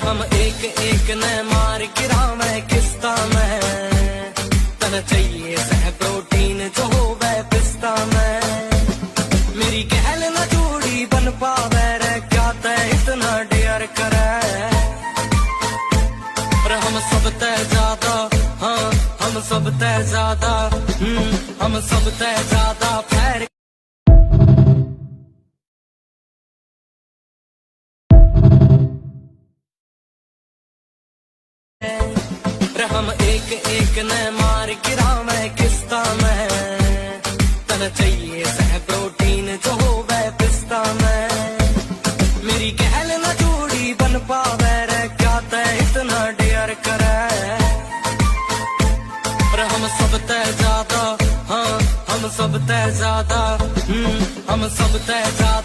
हम एक एक ने मार गिरा मैं किस्ता में, तन चाहिए सह प्रोटीन जो हो वह पिस्ता में। मेरी कहल न जोड़ी बन पावे रे क्या तय इतना डेयर करे, पर हम सब तय ज्यादा, हाँ हम सब तय ज्यादा, हम सब तय ज्यादा फैर। हम एक एक ने मार गिरा मैं किस्ता में, तन चाहिए सह प्रोटीन जो हो वह पिस्ता में। मेरी कहल न जोड़ी बन पावे रे क्या तय इतना डेयर करे, पर हम सब तय ज्यादा, हाँ हम सब तय ज्यादा, हम सब तय ज्यादा